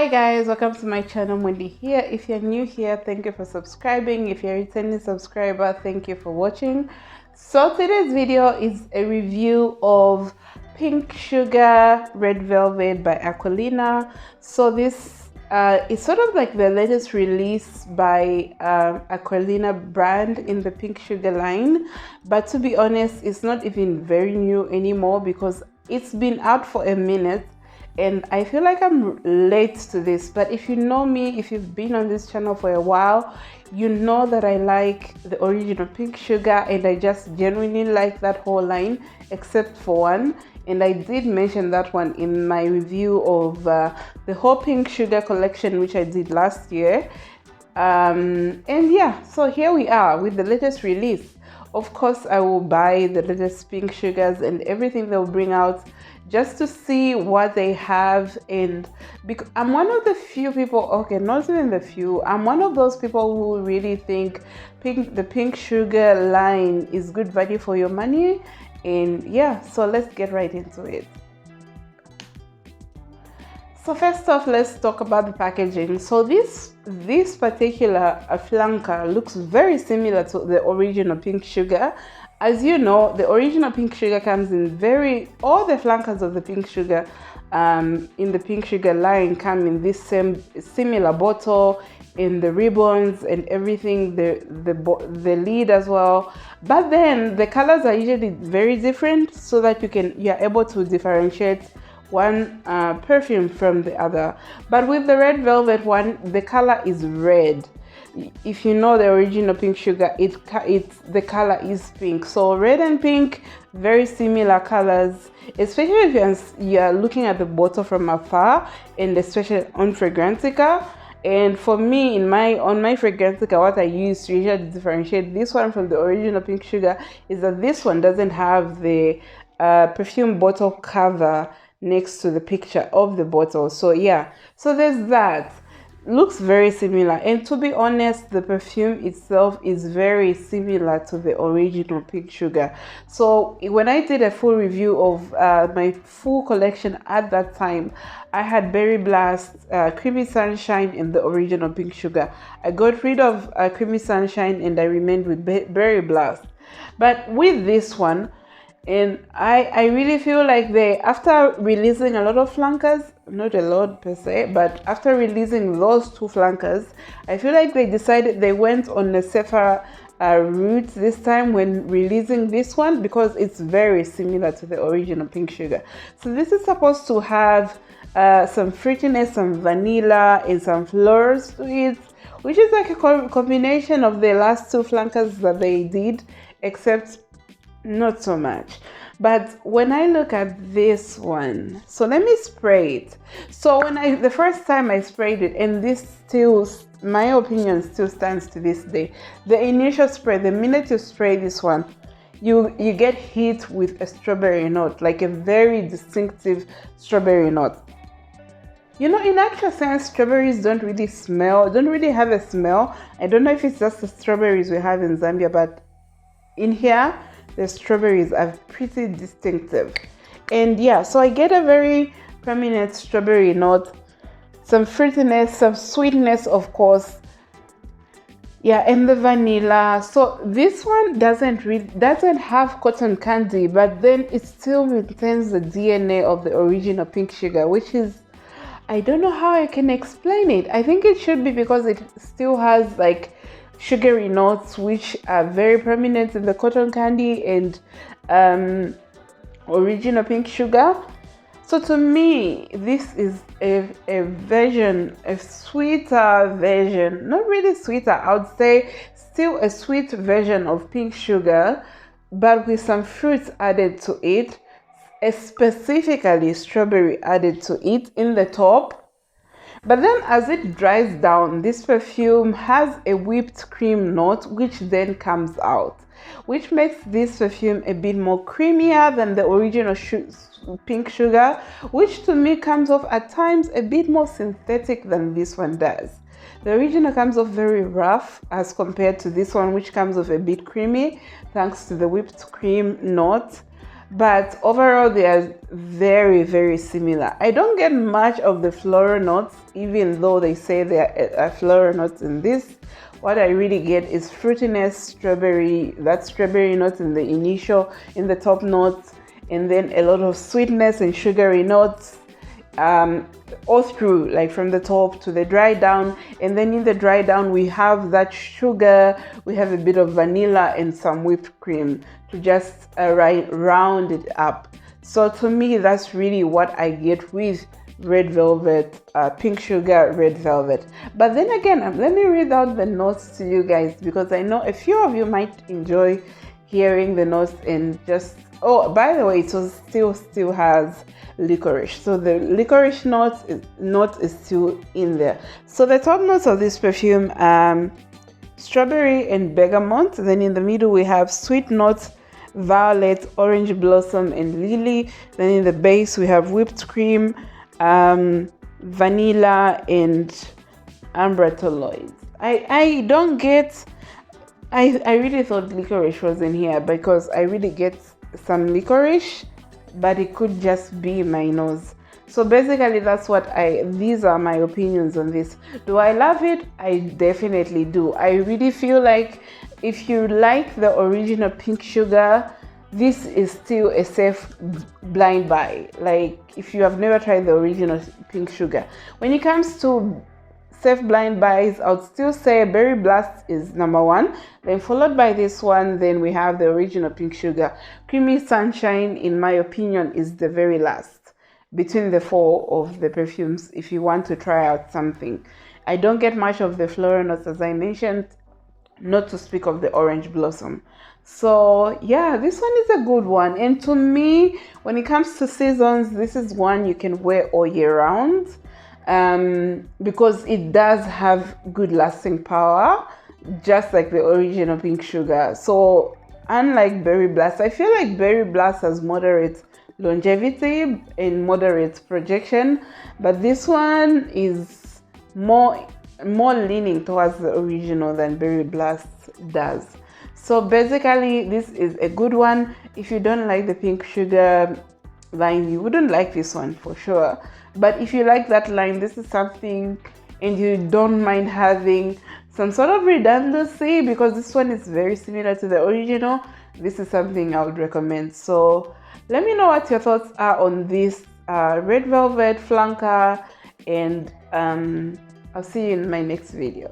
Hi guys, welcome to my channel. Wendy here. If you're new here, thank you for subscribing. If you're a returning subscriber, thank you for watching. So today's video is a review of Pink Sugar Red Velvet by Aquolina. So this is sort of like the latest release by Aquolina brand in the Pink Sugar line, but to be honest, it's not even very new anymore because it's been out for a minute. And I feel like I'm late to this, but if you know me, if you've been on this channel for a while, you know that I like the original Pink Sugar and I just genuinely like that whole line except for one. And I did mention that one in my review of the whole Pink Sugar collection, which I did last year. And yeah, so here we are with the latest release. Of course, I will buy the latest Pink Sugars and everything they'll bring out just to see what they have. And because I'm one of the few people, okay, not even the few, I'm one of those people who really think the Pink Sugar line is good value for your money. And yeah, so let's get right into it. So first off, let's talk about the packaging. So this particular flanker looks very similar to the original Pink Sugar. As you know, the original Pink Sugar comes in all the flankers of the Pink Sugar in the Pink Sugar line come in this similar bottle, in the ribbons and everything, the lid as well. But then the colors are usually very different so that you're able to differentiate one perfume from the other. But with the Red Velvet one, the color is red. If you know the original Pink Sugar, the color is pink. So red and pink, very similar colors, especially if you're looking at the bottle from afar, and especially on Fragrantica. And for me, on my Fragrantica, what I use to usually differentiate this one from the original Pink Sugar is that this one doesn't have the perfume bottle cover next to the picture of the bottle. So yeah, so there's that. Looks very similar, and to be honest, the perfume itself is very similar to the original Pink Sugar. So when I did a full review of my full collection at that time, I had Berry Blast, Creamy Sunshine, and the original Pink Sugar. I got rid of Creamy Sunshine and I remained with Berry Blast. But with this one, and I really feel like after releasing a lot of flankers, not a lot per se, but after releasing those two flankers, I feel like they went on a safer route this time when releasing this one, because it's very similar to the original Pink Sugar. So this is supposed to have some fruitiness, some vanilla, and some flowers to it, which is like a combination of the last two flankers that they did, except not so much. But when I look at this one, so let me spray it. So the first time I sprayed it, and this still, my opinion still stands to this day, the initial spray, the minute you spray this one, you get hit with a strawberry note, like a very distinctive strawberry note. You know, in actual sense, strawberries don't really have a smell. I don't know if it's just the strawberries we have in Zambia, but in here, the strawberries are pretty distinctive. And yeah, so I get a very prominent strawberry note, some fruitiness, some sweetness, of course. Yeah, and the vanilla. So this one doesn't have cotton candy, but then it still maintains the DNA of the original Pink Sugar, which is, I don't know how I can explain it. I think it should be because it still has like sugary notes which are very prominent in the cotton candy and original Pink Sugar. So to me, this is a sweeter version, not really sweeter, I would say still a sweet version of Pink Sugar, but with some fruits added to it, specifically strawberry added to it in the top. But then as it dries down, this perfume has a whipped cream note which then comes out, which makes this perfume a bit more creamier than the original Pink Sugar, which to me comes off at times a bit more synthetic than this one does. The original comes off very rough as compared to this one, which comes off a bit creamy thanks to the whipped cream note. but overall they are very, very similar. I don't get much of the floral notes, even though they say there are floral notes in this. What I really get is fruitiness, strawberry, that strawberry notes in the top notes, and then a lot of sweetness and sugary notes all through, like from the top to the dry down. And then in the dry down we have that sugar, we have a bit of vanilla and some whipped cream to just round it up. So to me, that's really what I get with red velvet, pink sugar red velvet. But then again, let me read out the notes to you guys, because I know a few of you might enjoy hearing the notes. And just, oh, by the way, it still has licorice, so the licorice note is still in there. So the top notes of this perfume, strawberry and bergamot. Then in the middle we have sweet notes, violet, orange blossom and lily. Then in the base we have whipped cream, vanilla and amber tolloids. I don't get, I really thought licorice was in here, because I really get some licorice, but it could just be my nose. So basically that's what these are my opinions on this. Do I love it? I definitely do. I really feel like if you like the original pink sugar, this is still a safe blind buy. Like if you have never tried the original pink sugar. When it comes to safe blind buys, I would still say Berry Blast is number one, then followed by this one. Then we have the original pink sugar. Creamy Sunshine, in my opinion, is the very last between the four of the perfumes if you want to try out something. I don't get much of the floral notes, as I mentioned, not to speak of the orange blossom. So yeah, this one is a good one. And to me, when it comes to seasons, this is one you can wear all year round. Because it does have good lasting power, just like the original pink sugar. So unlike Berry Blast, I feel like Berry Blast has moderate longevity and moderate projection, but this one is more leaning towards the original than Berry Blast does. So basically this is a good one. If you don't like the pink sugar line, you wouldn't like this one for sure. But if you like that line, this is something, and you don't mind having some sort of redundancy, because this one is very similar to the original, this is something I would recommend. So let me know what your thoughts are on this red velvet flanker, and I'll see you in my next video.